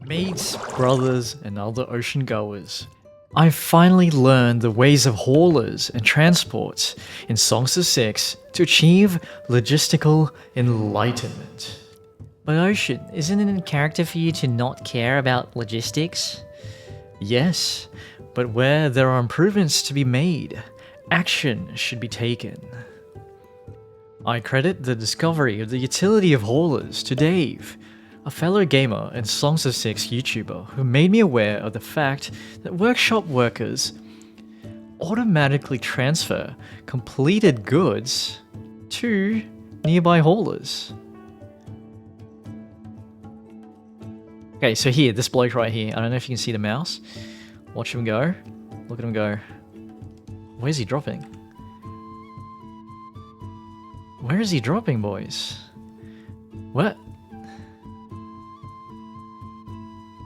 Mates, brothers, and other ocean goers. I finally learned the ways of haulers and transports in Songs of Syx to achieve logistical enlightenment. But Ocean, isn't it in character for you to not care about logistics? Yes, but where there are improvements to be made, action should be taken. I credit the discovery of the utility of haulers to deighv, a fellow gamer and Songs of Syx YouTuber who made me aware of the fact that workshop workers automatically transfer completed goods to nearby haulers. Okay, so here, this bloke right here, I don't know if you can see the mouse. Watch him go. Look at him go. Where's he dropping? Where is he dropping, boys? What?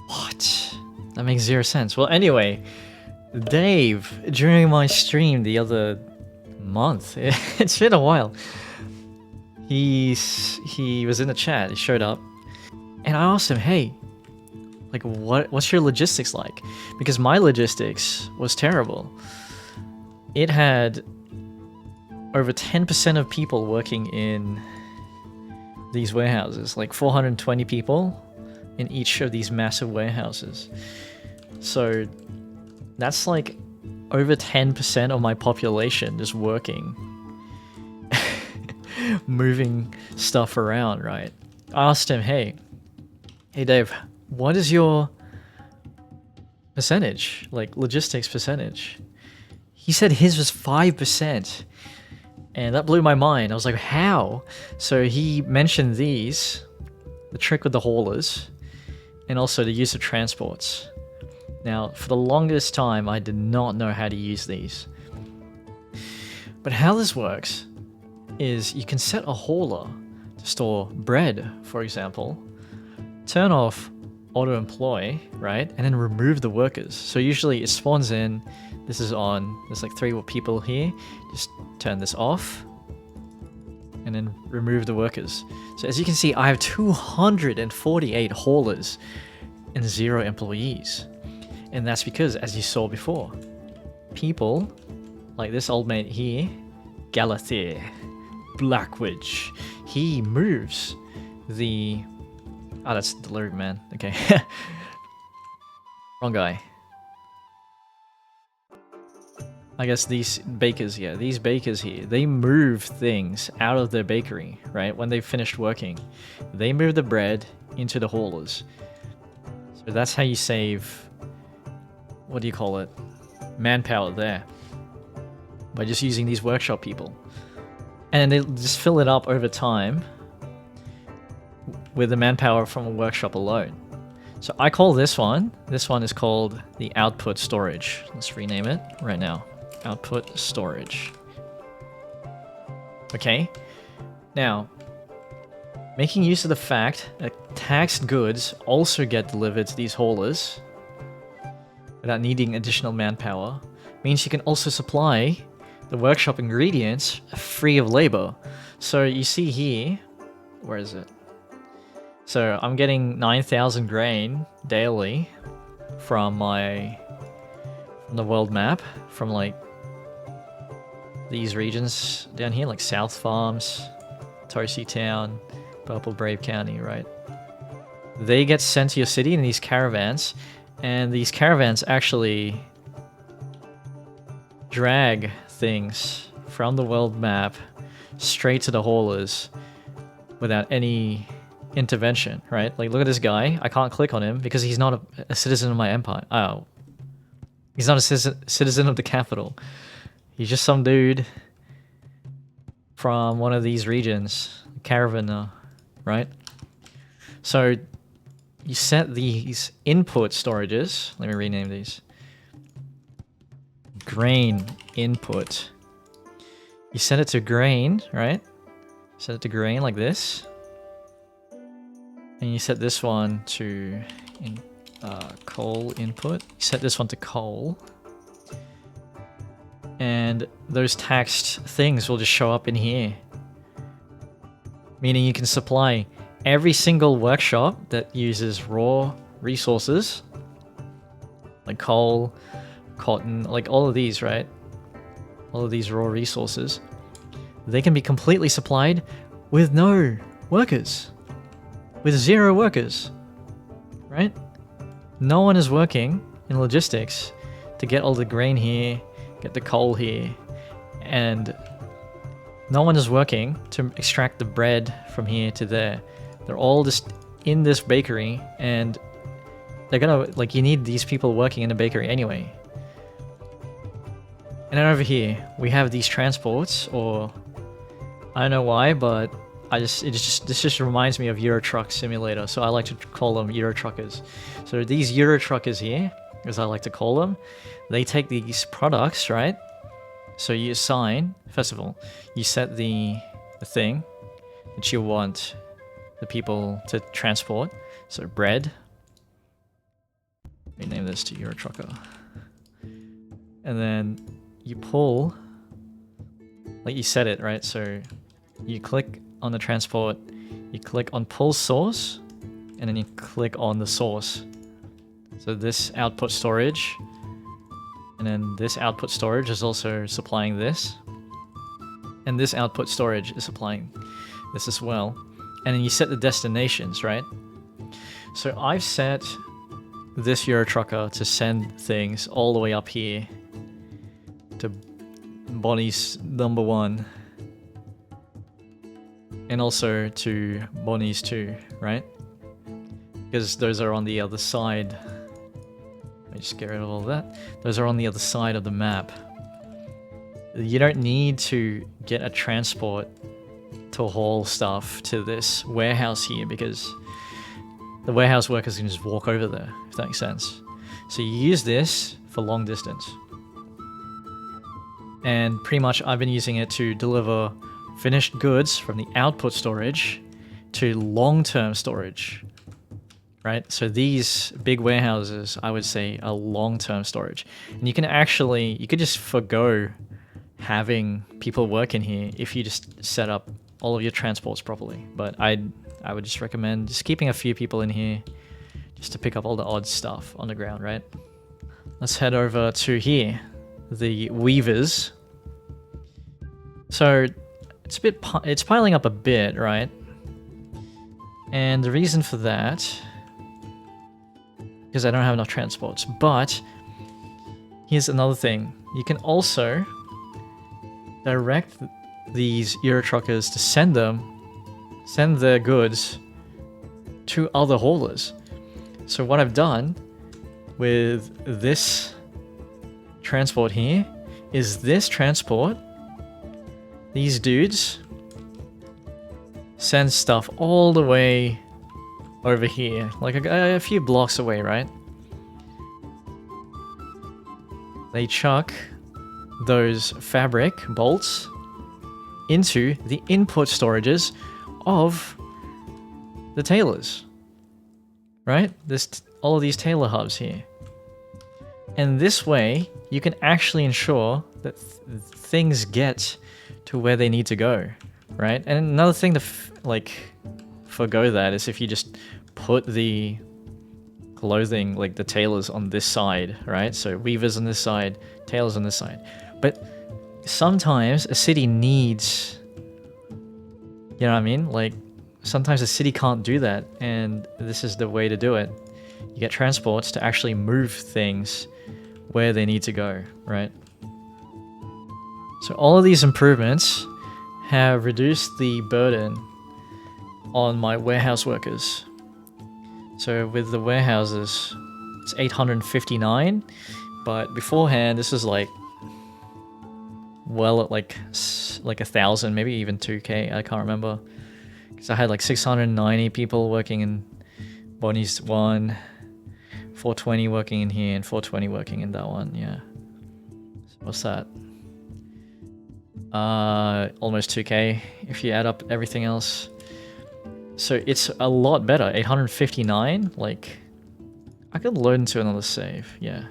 What? That makes zero sense. Well, anyway, deighv, during my stream the other month, it's been a while, he was in the chat, he showed up, and I asked him, hey, like, what's your logistics like? Because my logistics was terrible. It had over 10% of people working in these warehouses, like 420 people in each of these massive warehouses. So that's like over 10% of my population just working, moving stuff around, right? I asked him, hey deighv, what is your percentage, like logistics percentage? He said his was 5%. And that blew my mind. I was like, how? So he mentioned these, the trick with the haulers, and also the use of transports. Now, for the longest time, I did not know how to use these. But how this works is you can set a hauler to store bread, for example, turn off auto-employ, right? And then remove the workers. So usually it spawns in, this is on, there's like 3 people here, just turn this off, and then remove the workers. So as you can see, I have 248 haulers and 0 employees. And that's because, as you saw before, people like this old mate here, Galathier, Blackwitch, he moves the... Oh, that's delivery man. Okay. Wrong guy. I guess these bakers, yeah, these bakers here, they move things out of their bakery, right? When they've finished working, they move the bread into the haulers. So that's how you save, what do you call it? Manpower there. By just using these workshop people. And they just fill it up over time with the manpower from a workshop alone. So I call this one is called the output storage. Let's rename it right now. Output storage. Okay. Now, making use of the fact that taxed goods also get delivered to these haulers without needing additional manpower means you can also supply the workshop ingredients free of labor. So you see here, where is it? So I'm getting 9,000 grain daily from the world map, from like these regions down here, like South Farms, Tosi Town, Purple Brave County, right? They get sent to your city in these caravans, and these caravans actually drag things from the world map straight to the haulers without any intervention, right? Like, look at this guy. I can't click on him because he's not a citizen of my empire. Oh. He's not a citizen of the capital. He's just some dude from one of these regions. Caravan, right? So, you set these input storages. Let me rename these. Grain input. You set it to grain, right? Set it to grain like this. And you set this one to coal input. You set this one to coal. And those taxed things will just show up in here. Meaning you can supply every single workshop that uses raw resources, like coal, cotton, like all of these, right? All of these raw resources, they can be completely supplied with no workers, with 0 workers, right? No one is working in logistics to get all the grain here, get the coal here, and no one is working to extract the bread from here to there. They're all just in this bakery, and they're gonna, like, you need these people working in the bakery anyway. And then over here, we have these transports, or I don't know why, but this just reminds me of Euro Truck Simulator, so I like to call them Euro Truckers. So these Euro Truckers here, as I like to call them, they take these products, right? So you assign, first of all, you set the thing that you want the people to transport. So bread. Let me name this to Euro Trucker. And then you pull, like you set it, right? So you click on the transport, you click on pull source, and then you click on the source. So this output storage, and then this output storage is also supplying this. And this output storage is supplying this as well. And then you set the destinations, right? So I've set this Euro Trucker to send things all the way up here to Bonnie's number 1. And also to Bonnie's 2, right? Because those are on the other side. Let me just get rid of all that. Those are on the other side of the map. You don't need to get a transport to haul stuff to this warehouse here, because the warehouse workers can just walk over there, if that makes sense. So you use this for long distance. And pretty much I've been using it to deliver finished goods from the output storage to long-term storage. Right? So these big warehouses, I would say, are long-term storage. And you can actually, you could just forgo having people work in here if you just set up all of your transports properly. But I would just recommend just keeping a few people in here just to pick up all the odd stuff on the ground, right? Let's head over to here, the weavers. So it's piling up a bit, right? And the reason for that, because I don't have enough transports. But here's another thing. You can also direct these Euro Truckers to send their goods to other haulers. So what I've done with this transport here is this transport, these dudes send stuff all the way over here, like a few blocks away, right? They chuck those fabric bolts into the input storages of the tailors, right? All of these tailor hubs here. And this way, you can actually ensure that things get to where they need to go, right? And another thing to forgo that is if you just put the clothing, like the tailors, on this side, right? So weavers on this side, tailors on this side. But sometimes a city needs, you know what I mean? Like sometimes a city can't do that, and this is the way to do it. You get transports to actually move things where they need to go, right? So all of these improvements have reduced the burden on my warehouse workers. So with the warehouses, it's 859, but beforehand this is like, well, at like 1,000, maybe even 2K, I can't remember. Because I had like 690 people working in Bonnie's 1, 420 working in here, and 420 working in that one, yeah. So what's that? Almost 2K if you add up everything else. So it's a lot better. 859, like I could load into another save, yeah.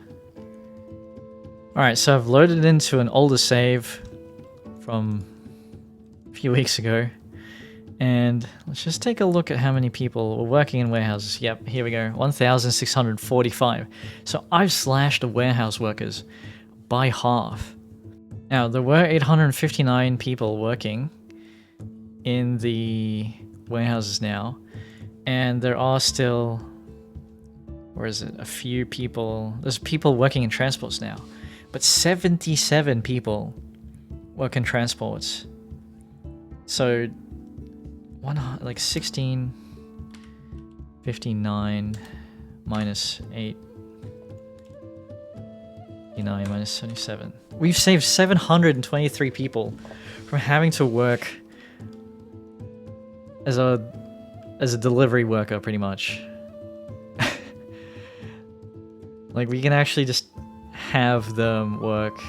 Alright, so I've loaded into an older save from a few weeks ago, And let's just take a look at how many people were working in warehouses. Yep, here we go, 1,645. So I've slashed the warehouse workers by half. Now, there were 859 people working in the warehouses now, and there are still, where is it, a few people, there's people working in transports now, but 77 people work in transports. So, like 1659 minus 8, 89 minus 77. We've saved 723 people from having to work as a delivery worker, pretty much. Like, we can actually just have them work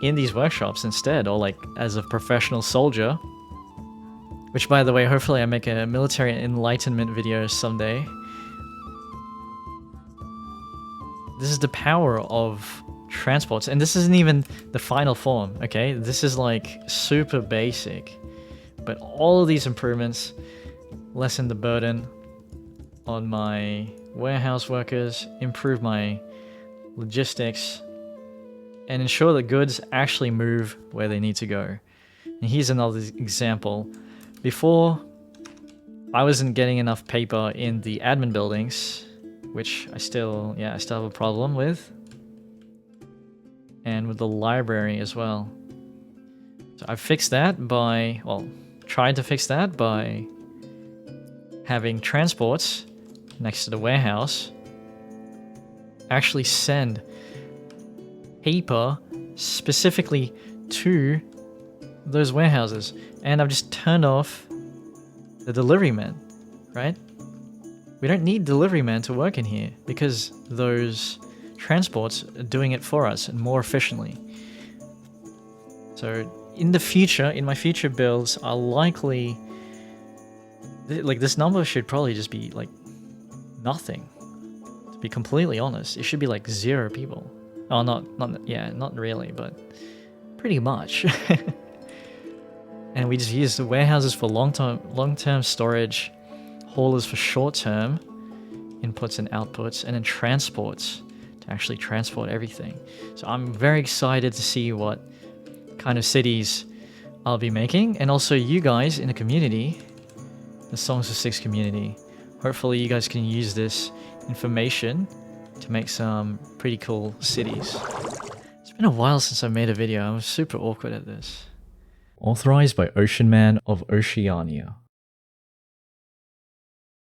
in these workshops instead, or like as a professional soldier. Which, by the way, hopefully I make a military enlightenment video someday. This is the power of transports, and this isn't even the final form, okay? This is like super basic, but all of these improvements lessen the burden on my warehouse workers, improve my logistics, and ensure that goods actually move where they need to go. And here's another example. Before, I wasn't getting enough paper in the admin buildings, which I still have a problem with. And with the library as well. So I fixed that by, well, tried to fix that by having transports next to the warehouse actually send paper specifically to those warehouses. And I've just turned off the delivery men, right? We don't need delivery men to work in here because those transports are doing it for us and more efficiently. So in the future, in my future builds, I'll likely, like, this number should probably just be like nothing. To be completely honest, it should be like 0 people. Oh, not really, but pretty much. And we just use the warehouses for long-term storage, haulers for short-term inputs and outputs, and then transports to actually transport everything. So I'm very excited to see what kind of cities I'll be making, and also you guys in the community, the Songs of Syx community. Hopefully you guys can use this information to make some pretty cool cities. It's been a while since I made a video. I'm super awkward at this. Authorized by Ocean Man of Oceania.